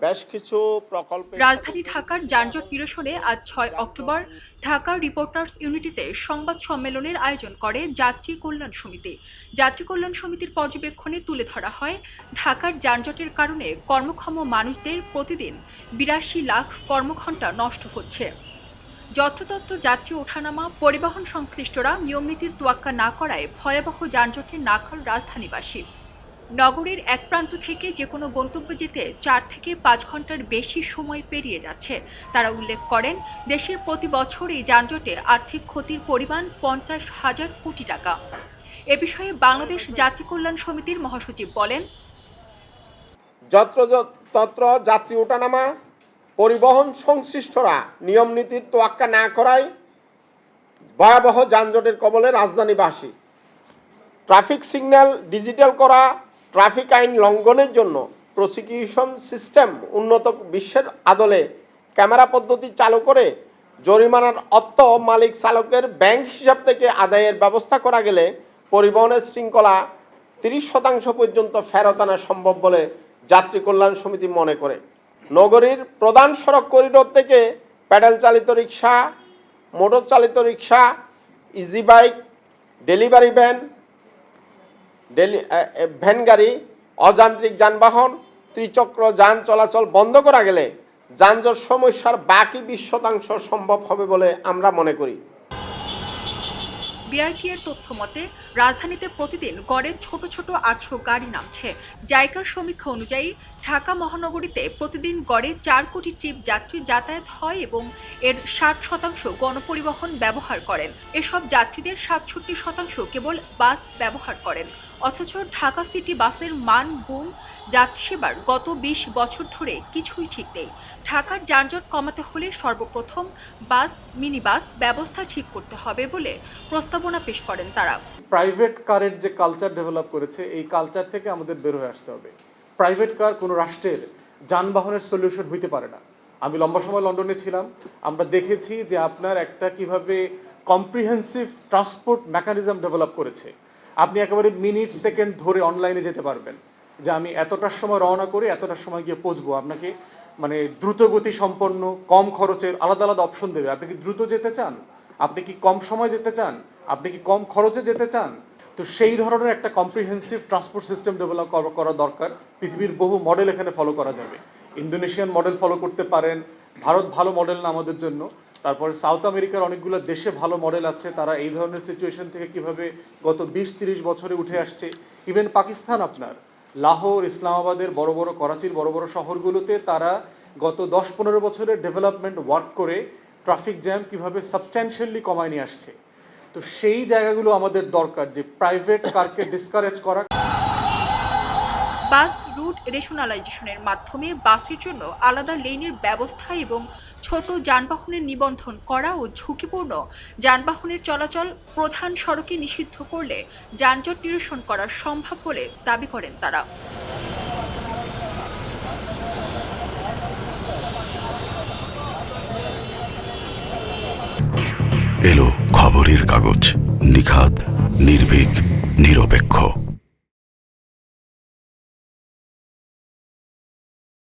বেশ কিছু প্রকল্পে রাজধানী ঢাকার যানজট নিরসনে আজ ৬ অক্টোবর ঢাকা রিপোর্টার্স ইউনিটিতে সংবাদ সম্মেলনের আয়োজন করে যাত্রী কল্যাণ সমিতি। যাত্রী কল্যাণ সমিতির পর্যবেক্ষণে তুলে ধরা হয় ঢাকার যানজটের কারণে কর্মক্ষম মানুষদের প্রতিদিন ৮২ লাখ কর্মঘণ্টা নষ্ট হচ্ছে। যত্রতত্র যাত্রী ওঠানামা, পরিবহন সংশ্লিষ্টরা নিয়মনীতির তোয়াক্কা না করায় ভয়াবহ যানজটে নাকাল রাজধানীবাসী। নগরীর এক প্রান্ত থেকে যে কোনো গন্তব্যে যেতে ৪ থেকে ৫ ঘন্টার বেশি সময় পেরিয়ে যাচ্ছে। তারা উল্লেখ করেন, দেশের প্রতি বছর এই যানজটে আর্থিক ক্ষতির পরিমাণ ৫০,০০০ কোটি টাকা। এ বিষয়ে বাংলাদেশ যাত্রী কল্যাণ সমিতির মহাসচিব বলেন, যত্রতত্র যাত্রী ওঠানামা, পরিবহন সংশ্লিষ্টরা নিয়মনীতির তোয়াক্কা না করায় ভয়াবহ যানজটের কবলে রাজধানীবাসী। ট্রাফিক সিগন্যাল ডিজিটাল করা, ট্রাফিক আইন লঙ্ঘনের জন্য প্রসিকিউশন সিস্টেম উন্নত বিশ্বের আদলে ক্যামেরা পদ্ধতি চালু করে জরিমানার অর্থ মালিক চালকের ব্যাংক হিসাব থেকে আদায়ের ব্যবস্থা করা গেলে পরিবহনের শৃঙ্খলা ৩০% পর্যন্ত ফেরত আনা সম্ভব বলে যাত্রী কল্যাণ সমিতি মনে করে। নগরীর প্রধান সড়ক করিডোর থেকে প্যাডেল চালিত রিক্সা, মোটর চালিত রিক্সা, ইজি বাইক, ডেলিভারি ভ্যান গাড়ি, অযান্ত্রিক যানবাহন, ত্রিচক্র যান চলাচল বন্ধ করা গেলে যানজট সমস্যার বাকি ২০% সম্ভব হবে বলে আমরা মনে করি। বিআরটিএর তথ্য মতে রাজধানীতে প্রতিদিন গড়ে ছোট ছোট ৮০০ গাড়ি নামছে। জাইকার সমীক্ষা অনুযায়ী ঢাকা মহানগরীতে প্রতিদিন গড়ে ৪ কোটি ট্রিপ যাত্রী যাতায়াত হয় এবং এর ৬০% গণপরিবহন ব্যবহার করেন। এসব যাত্রীদের ৬৭% কেবল বাস ব্যবহার করেন। অথচ ঢাকা সিটি বাসের মান, গুণ, যাত্রী সেবার গত ২০ বছর ধরে কিছুই ঠিক নেই। ঢাকার যানজট কমাতে হলে সর্বপ্রথম বাস, মিনি বাস ব্যবস্থা ঠিক করতে হবে বলে প্রস্তাবনা পেশ করেন তারা। প্রাইভেট কারের যে কালচার ডেভেলপ করেছে, এই কালচার থেকে আমাদের বের হয়ে আসতে হবে। প্রাইভেট কার কোনো রাষ্ট্রের যানবাহনের সলিউশন হইতে পারে না। আমি লম্বা সময় লন্ডনে ছিলাম, আমরা দেখেছি যে আপনার একটা কিভাবে কম্প্রিহেন্সিভ ট্রান্সপোর্ট মেকানিজম ডেভেলপ করেছে। আপনি একেবারে মিনিট সেকেন্ড ধরে অনলাইনে যেতে পারবেন যে আমি এতটার সময় রওনা করে এতটার সময় গিয়ে পৌঁছবো। আপনাকে মানে দ্রুতগতি সম্পন্ন, কম খরচের আলাদা আলাদা অপশন দেবে। আপনি কি দ্রুত যেতে চান, আপনি কি কম সময় যেতে চান, আপনি কি কম খরচে যেতে চান? তো সেই ধরনের একটা কম্প্রিহেন্সিভ ট্রান্সপোর্ট সিস্টেম ডেভেলপ করা দরকার। পৃথিবীর বহু মডেল এখানে ফলো করা যাবে। ইন্দোনেশিয়ান মডেল ফলো করতে পারেন, ভারত ভালো মডেল না আমাদের জন্য। তারপরে সাউথ আমেরিকার অনেকগুলো দেশে ভালো মডেল আছে, তারা এই ধরনের সিচুয়েশন থেকে কিভাবে গত ২০-৩০ বছরে উঠে আসছে। ইভেন পাকিস্তান, আপনার লাহোর, ইসলামাবাদের বড় বড়, করাচির বড় বড় শহরগুলোতে তারা গত ১০-১৫ বছরের ডেভেলপমেন্ট ওয়ার্ক করে ট্রাফিক জ্যাম কিভাবে সাবস্ট্যান্সিয়ালি কমায় নিয়ে আসছে। তো সেই জায়গাগুলো আমাদের দরকার, যে প্রাইভেট কারকে ডিসকারেজ করা। বাস রুট রেশনালাইজেশনের মাধ্যমে বাসের জন্য আলাদা লেনের ব্যবস্থা এবং ছোট যানবাহনের নিবন্ধন করা ও ঝুঁকিপূর্ণ যানবাহনের চলাচল প্রধান সড়কে নিষিদ্ধ করলে যানজট নিরসন করা সম্ভব বলে দাবি করেন তারা। এলো খবরের কাগজ, নিখাত, নির্ভীক, নিরপেক্ষ।